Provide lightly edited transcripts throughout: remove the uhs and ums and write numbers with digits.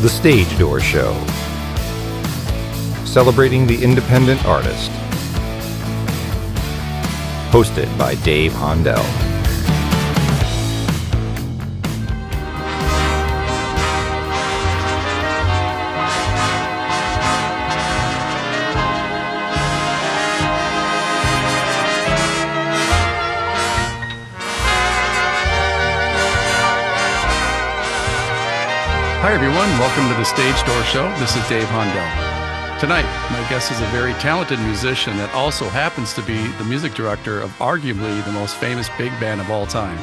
The Stage Door Show, celebrating the independent artist. Hosted by Dave Hondell. Hi everyone, welcome to the Stage Door Show. This is Dave Hondell. Tonight, my guest is a very talented musician that also happens to be the music director of arguably the most famous big band of all time,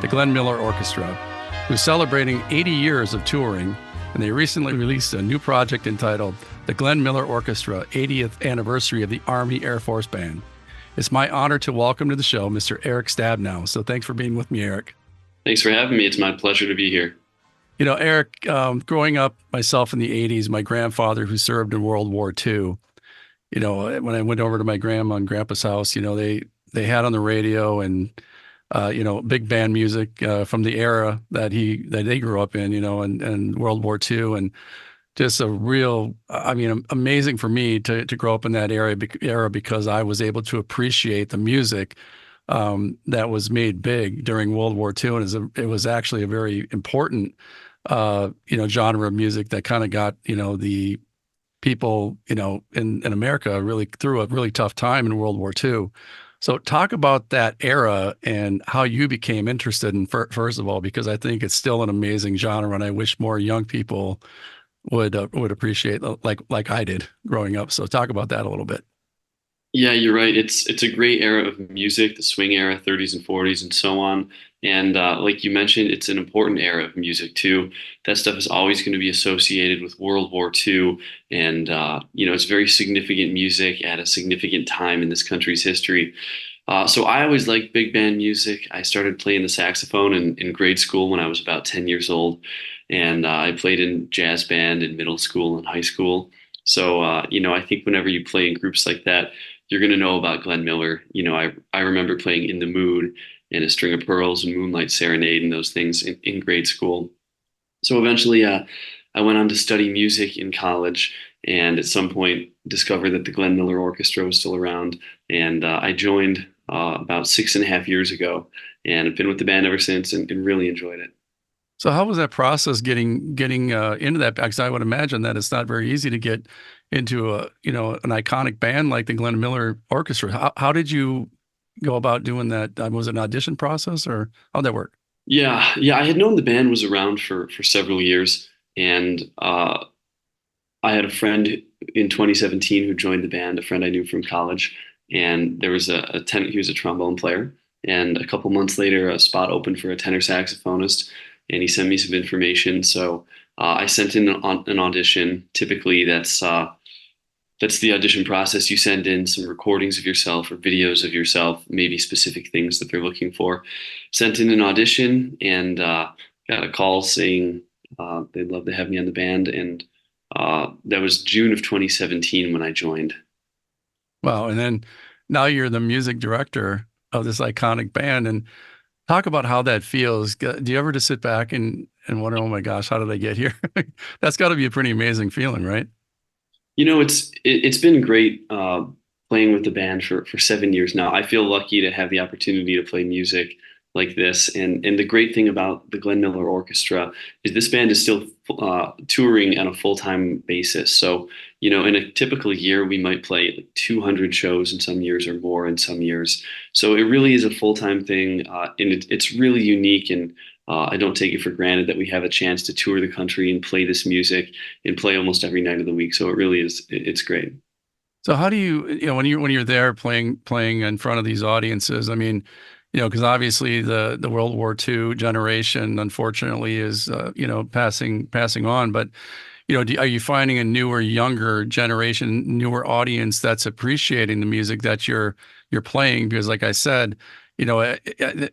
the Glenn Miller Orchestra, who's celebrating 80 years of touring, and they recently released a new project entitled the Glenn Miller Orchestra 80th Anniversary of the Army Air Force Band. It's my honor to welcome to the show Mr. Erik Stabnau. So thanks for being with me, Erik. Thanks for having me. It's my pleasure to be here. You know, Erik, growing up myself in the 80s, my grandfather who served in World War II, you know, when I went over to my grandma and grandpa's house, you know, they had on the radio and, you know, big band music from the era that they grew up in, you know, and World War II. And just a real, I mean, amazing for me to grow up in that era because I was able to appreciate the music that was made big during World War II. And it was actually a very important you know, genre of music that kind of got, you know, the people, you know, in America really through a really tough time in World War II. So talk about that era and how you became interested in, first of all, because I think it's still an amazing genre, and I wish more young people would appreciate like I did growing up. So talk about that a little bit. Yeah, you're right. It's a great era of music, the swing era, 30s and 40s and so on. And like you mentioned, it's an important era of music too. That stuff is always going to be associated with World War II. And, you know, it's very significant music at a significant time in this country's history. So I always liked big band music. I started playing the saxophone in grade school when I was about 10 years old. And I played in jazz band in middle school and high school. So, you know, I think whenever you play in groups like that, you're going to know about Glenn Miller. You know, I remember playing In the Mood and A String of Pearls and Moonlight Serenade and those things in grade school. So eventually I went on to study music in college, and at some point discovered that the Glenn Miller Orchestra was still around. And I joined about 6.5 years ago, and I've been with the band ever since and really enjoyed it. So how was that process getting into that? Because I would imagine that it's not very easy to get into an iconic band like the Glenn Miller Orchestra. How did you go about doing that? Was it an audition process, or how'd that work? Yeah. I had known the band was around for several years, and I had a friend in 2017 who joined the band, a friend I knew from college, and there was a tenor. He was a trombone player, and a couple months later, a spot opened for a tenor saxophonist, and he sent me some information. So I sent in an audition. Typically, that's the audition process. You send in some recordings of yourself or videos of yourself, maybe specific things that they're looking for. Sent in an audition and got a call saying they'd love to have me on the band. And that was June of 2017 when I joined. Wow. And then now you're the music director of this iconic band. And talk about how that feels. Do you ever just sit back and wonder, oh my gosh, how did I get here? That's got to be a pretty amazing feeling, right? You know, it's been great playing with the band for 7 years now. I feel lucky to have the opportunity to play music like this. And the great thing about the Glenn Miller Orchestra is this band is still touring on a full-time basis. So, you know, in a typical year, we might play like 200 shows in some years or more in some years. So it really is a full-time thing. And it's really unique, and I don't take it for granted that we have a chance to tour the country and play this music and play almost every night of the week. So it really is, it's great. So how do you know, when you're there playing in front of these audiences, I mean, you know, because obviously the World War II generation, unfortunately, is, you know, passing on. But, you know, are you finding a newer, younger generation, newer audience that's appreciating the music that you're playing? Because like I said, you know,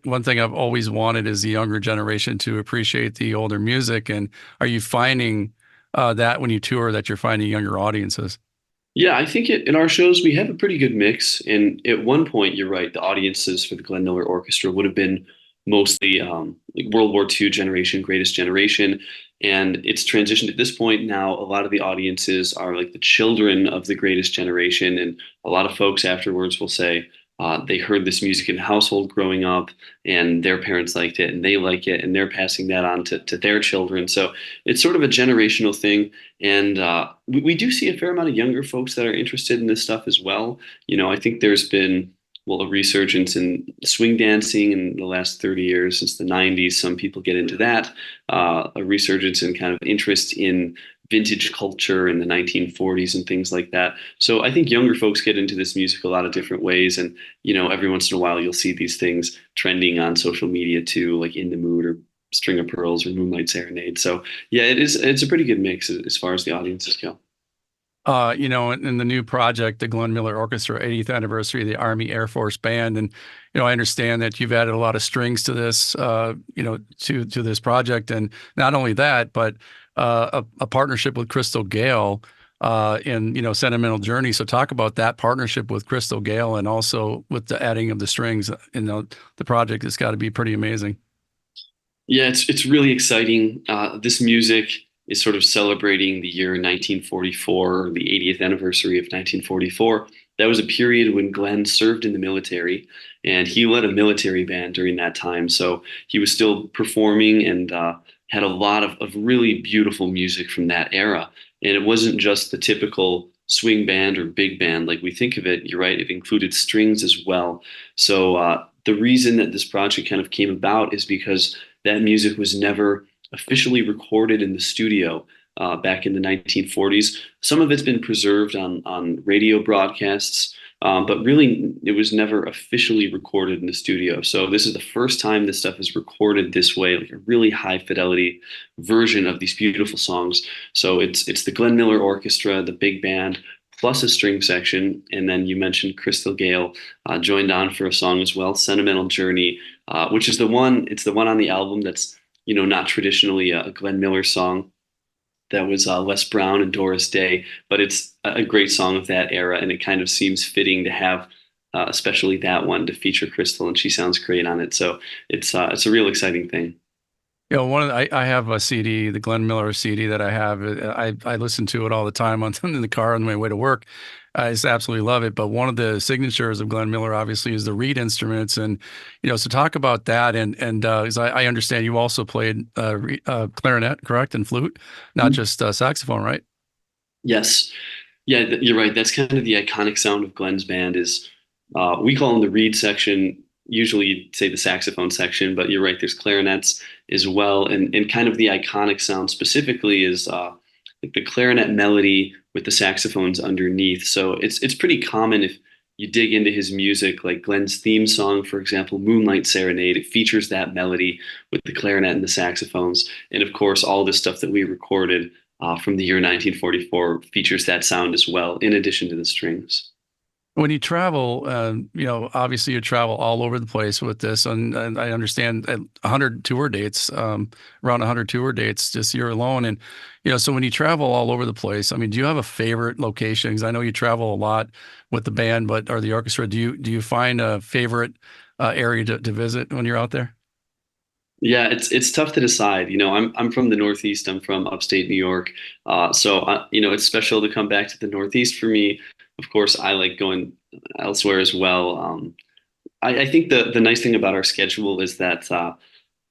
one thing I've always wanted is the younger generation to appreciate the older music. And are you finding that when you tour that you're finding younger audiences? Yeah, I think in our shows we have a pretty good mix. And at one point, you're right, the audiences for the Glenn Miller Orchestra would have been mostly like World War II generation, greatest generation. And it's transitioned at this point now. A lot of the audiences are like the children of the greatest generation. And a lot of folks afterwards will say they heard this music in the household growing up and their parents liked it and they like it and they're passing that on to their children. So it's sort of a generational thing. And we do see a fair amount of younger folks that are interested in this stuff as well. I think there's been a resurgence in swing dancing in the last 30 years since the 90s. Some people get into that. A resurgence in kind of interest in vintage culture in the 1940s and things like that. So I think younger folks get into this music a lot of different ways. And, every once in a while you'll see these things trending on social media too, like In the Mood or String of Pearls or Moonlight Serenade. So yeah, it's a pretty good mix as far as the audiences go. In the new project, the Glenn Miller Orchestra 80th anniversary of the Army Air Force Band, and I understand that you've added a lot of strings to this, to this project, and not only that, but a partnership with Crystal Gale in Sentimental Journey. So talk about that partnership with Crystal Gale, and also with the adding of the strings. The project has got to be pretty amazing. Yeah, it's really exciting. This music is sort of celebrating the year 1944, the 80th anniversary of 1944. That was a period when Glenn served in the military, and he led a military band during that time. So he was still performing and had a lot of really beautiful music from that era. And it wasn't just the typical swing band or big band like we think of it. You're right, it included strings as well. So the reason that this project kind of came about is because that music was never officially recorded in the studio back in the 1940s. Some of it's been preserved on radio broadcasts, but really it was never officially recorded in the studio. So this is the first time this stuff is recorded this way, like a really high fidelity version of these beautiful songs. So it's the Glenn Miller Orchestra, the big band, plus a string section. And then you mentioned Crystal Gale joined on for a song as well, Sentimental Journey, which is it's the one on the album that's not traditionally a Glenn Miller song. That was Les Brown and Doris Day, but it's a great song of that era, and it kind of seems fitting to have, especially that one, to feature Crystal, and she sounds great on it. So it's a real exciting thing. I have a CD, the Glenn Miller CD that I have. I listen to it all the time in the car on my way to work. I just absolutely love it. But one of the signatures of Glenn Miller, obviously, is the reed instruments, and so talk about that. And as I understand, you also played clarinet, correct, and flute, not just saxophone, right? Yes, yeah, you're right. That's kind of the iconic sound of Glenn's band. Is we call them the reed section. Usually you'd say the saxophone section, but you're right, there's clarinets as well. And kind of the iconic sound specifically is like the clarinet melody with the saxophones underneath. So it's pretty common if you dig into his music, like Glenn's theme song, for example, Moonlight Serenade, it features that melody with the clarinet and the saxophones. And of course, all this stuff that we recorded from the year 1944 features that sound as well, in addition to the strings. When you travel, obviously you travel all over the place with this, and I understand 100 tour dates, around 100 tour dates this year alone. And, so when you travel all over the place, I mean, do you have a favorite location? Because I know you travel a lot with the band, or the orchestra. Do you find a favorite area to visit when you're out there? Yeah, it's tough to decide. I'm from the Northeast. I'm from upstate New York. So it's special to come back to the Northeast for me. Of course, I like going elsewhere as well. I think the nice thing about our schedule is that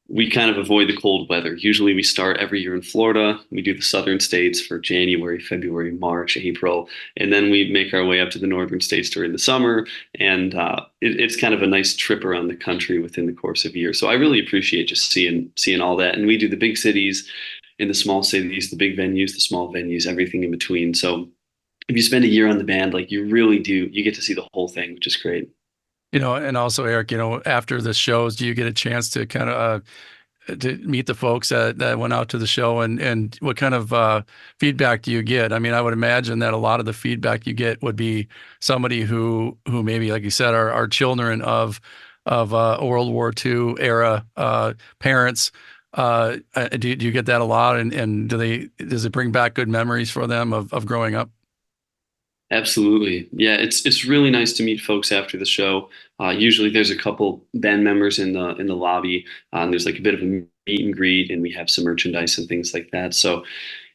we kind of avoid the cold weather. Usually we start every year in Florida. We do the southern states for January, February, March, April, and then we make our way up to the northern states during the summer. And it's kind of a nice trip around the country within the course of a year. So I really appreciate just seeing all that. And we do the big cities and the small cities, the big venues, the small venues, everything in between. So if you spend a year on the band, like you really do, you get to see the whole thing, which is great. And also, Eric, after the shows, do you get a chance to kind of to meet the folks that went out to the show, and what kind of feedback do you get? I mean, I would imagine that a lot of the feedback you get would be somebody who maybe, like you said, are children of World War II era parents. Do you get that a lot, and does it bring back good memories for them of growing up? Absolutely. Yeah, it's really nice to meet folks after the show. Usually there's a couple band members in the lobby, and there's like a bit of a meet and greet, and we have some merchandise and things like that. So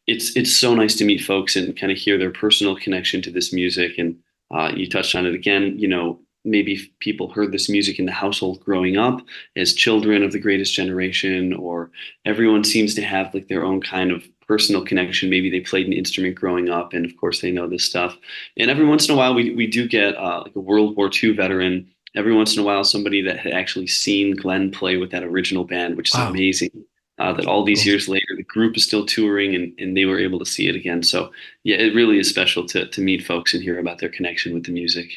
it's so nice to meet folks and kind of hear their personal connection to this music. And you touched on it again. Maybe people heard this music in the household growing up as children of the greatest generation, or everyone seems to have like their own kind of personal connection. Maybe they played an instrument growing up, and of course they know this stuff. And every once in a while, we do get like a World War II veteran. Every once in a while, somebody that had actually seen Glenn play with that original band, which is Wow. amazing. That all these Cool. years later, the group is still touring, and they were able to see it again. So yeah, it really is special to meet folks and hear about their connection with the music.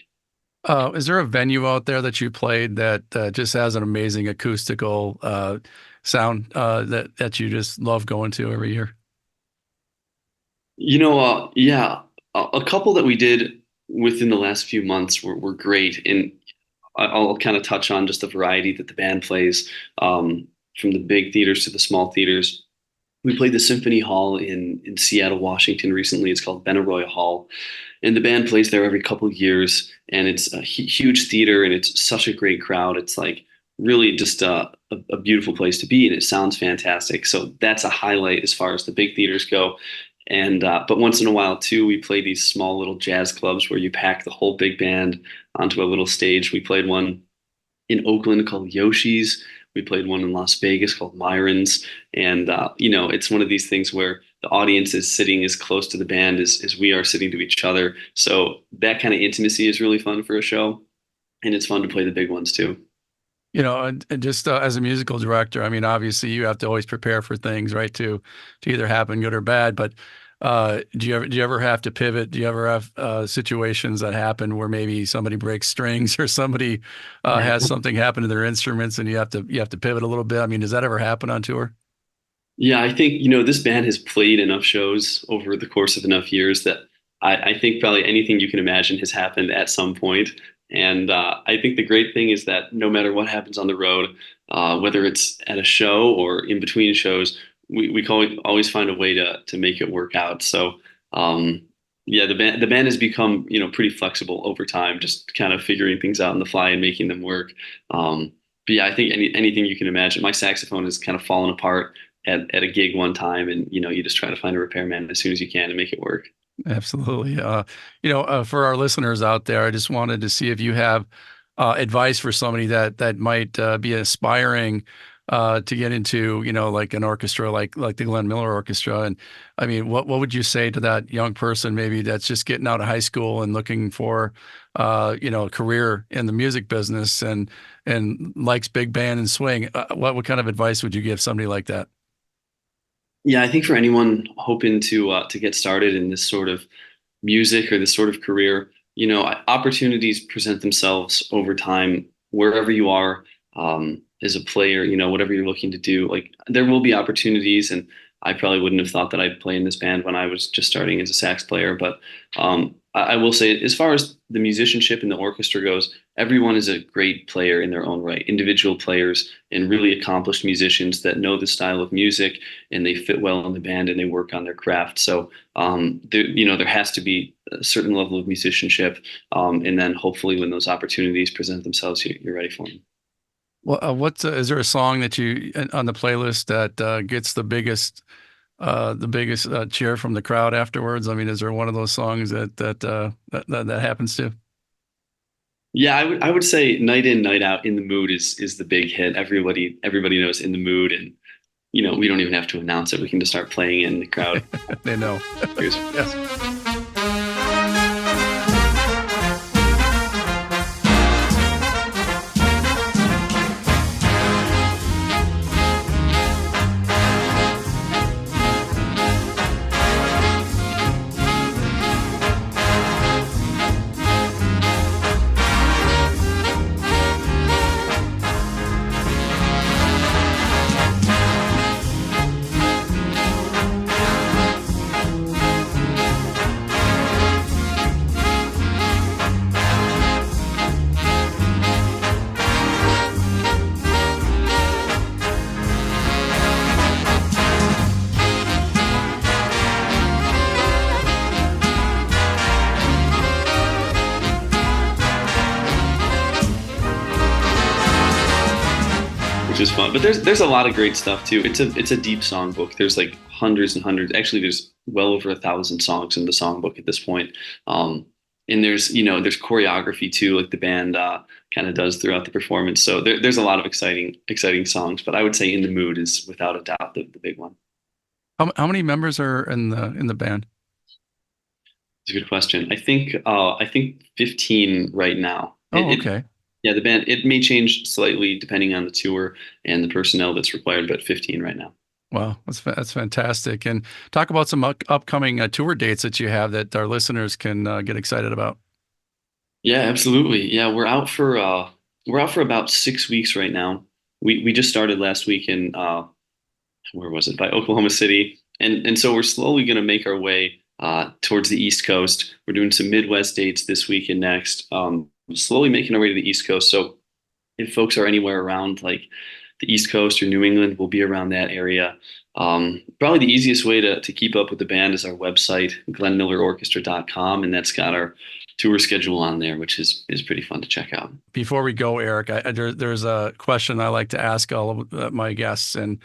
Is there a venue out there that you played that just has an amazing acoustical sound that you just love going to every year? Yeah, a couple that we did within the last few months were great, and I'll kind of touch on just the variety that the band plays, from the big theaters to the small theaters. We played the Symphony Hall in Seattle, Washington recently. It's called Benaroya Hall, and the band plays there every couple of years. And it's a huge theater, and it's such a great crowd. It's like really just a beautiful place to be, and it sounds fantastic. So that's a highlight as far as the big theaters go. And but once in a while too, we play these small little jazz clubs where you pack the whole big band onto a little stage. We played one in Oakland called Yoshi's. We played one in Las Vegas called Myron's. And, it's one of these things where the audience is sitting as close to the band as we are sitting to each other. So that kind of intimacy is really fun for a show. And it's fun to play the big ones too. And just as a musical director, I mean, obviously you have to always prepare for things, right, to either happen good or bad. But do you ever have to pivot? Do you ever have situations that happen where maybe somebody breaks strings or somebody has something happen to their instruments and you have to pivot a little bit? I mean, does that ever happen on tour? Yeah, I think, this band has played enough shows over the course of enough years that I think probably anything you can imagine has happened at some point. And I think the great thing is that no matter what happens on the road, whether it's at a show or in between shows, we can always find a way to make it work out. So yeah, the band has become pretty flexible over time, just kind of figuring things out on the fly and making them work. But yeah, I think anything you can imagine. My saxophone has kind of fallen apart at a gig one time, and you just try to find a repairman as soon as you can to make it work. Absolutely. For our listeners out there, I just wanted to see if you have advice for somebody that might be aspiring to get into, like an orchestra, like the Glenn Miller Orchestra. And I mean, what would you say to that young person maybe that's just getting out of high school and looking for, a career in the music business and likes big band and swing? What kind of advice would you give somebody like that? Yeah, I think for anyone hoping to get started in this sort of music or this sort of career, opportunities present themselves over time wherever you are, as a player. Whatever you're looking to do, like there will be opportunities. And I probably wouldn't have thought that I'd play in this band when I was just starting as a sax player. But I will say, as far as the musicianship in the orchestra goes, everyone is a great player in their own right. Individual players and really accomplished musicians that know the style of music, and they fit well in the band and they work on their craft. So there has to be a certain level of musicianship, and then hopefully when those opportunities present themselves, you're ready for them. Well, is there a song that you on the playlist that gets the biggest cheer from the crowd afterwards? I mean, is there one of those songs that happens to? Yeah, I would say "Night In, Night Out" in the mood is the big hit. Everybody knows "In the Mood," and we don't even have to announce it. We can just start playing it and the crowd. They know. Here's- Yes. which is fun. But there's a lot of great stuff too. It's a deep songbook. There's like hundreds and hundreds. Actually, there's well over 1,000 songs in the songbook at this point. And there's choreography too, like the band kind of does throughout the performance. So there's a lot of exciting songs. But I would say "In the Mood" is without a doubt the big one. How many members are in the band? It's a good question. I think 15 right now. Oh, okay. Yeah, the band, it may change slightly depending on the tour and the personnel that's required, but 15 right now. Wow, that's fantastic. And talk about some upcoming tour dates that you have that our listeners can get excited about. Yeah, absolutely. Yeah, we're out for about 6 weeks right now. We just started last week in where was it? By Oklahoma City, and so we're slowly going to make our way towards the East Coast. We're doing some Midwest dates this week and next. Slowly making our way to the East Coast. So if folks are anywhere around like the East Coast or New England, we'll be around that area. Probably the easiest way to keep up with the band is our website, glennmillerorchestra.com, and that's got our tour schedule on there, which is pretty fun to check out. Before we go, Eric, there's a question I like to ask all of my guests, and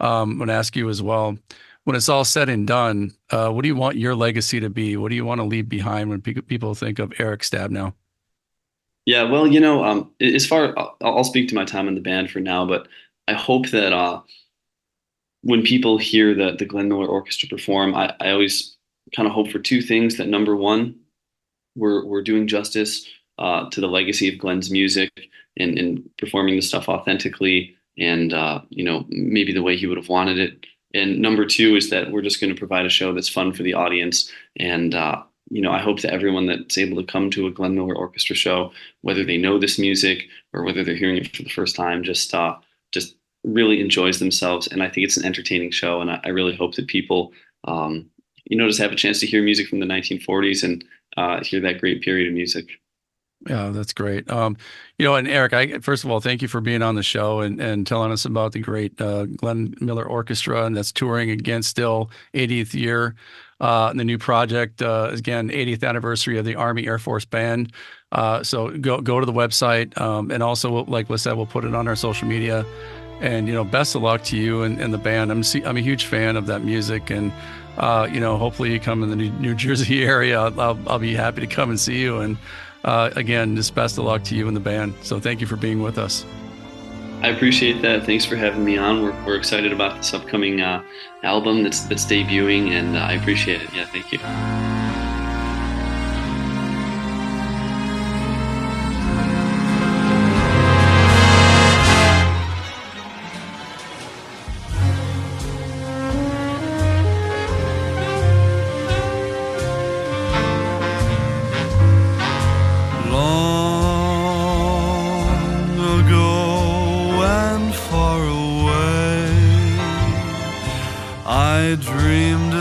I'm going to ask you as well. When it's all said and done, what do you want your legacy to be? What do you want to leave behind when people think of Erik Stabnau? Yeah, well, as far I'll speak to my time in the band for now, but I hope that when people hear the Glenn Miller Orchestra perform, I always kind of hope for two things. That number one, we're doing justice to the legacy of Glenn's music and performing the stuff authentically and maybe the way he would have wanted it. And number two is that we're just going to provide a show that's fun for the audience and I hope that everyone that's able to come to a Glenn Miller Orchestra show, whether they know this music or whether they're hearing it for the first time, just really enjoys themselves. And I think it's an entertaining show. And I really hope that people, just have a chance to hear music from the 1940s and hear that great period of music. Yeah, that's great. And Eric, first of all, thank you for being on the show and telling us about the great Glenn Miller Orchestra, and that's touring again, still 80th year. The new project, again, 80th anniversary of the Army Air Force Band. So go to the website, and also, like I said, we'll put it on our social media. And best of luck to you and the band. I'm a huge fan of that music, and hopefully you come in the New Jersey area. I'll be happy to come and see you. And again, just best of luck to you and the band. So thank you for being with us. I appreciate that. Thanks for having me on. We're excited about this upcoming album that's debuting, and I appreciate it. Yeah, thank you. I dreamed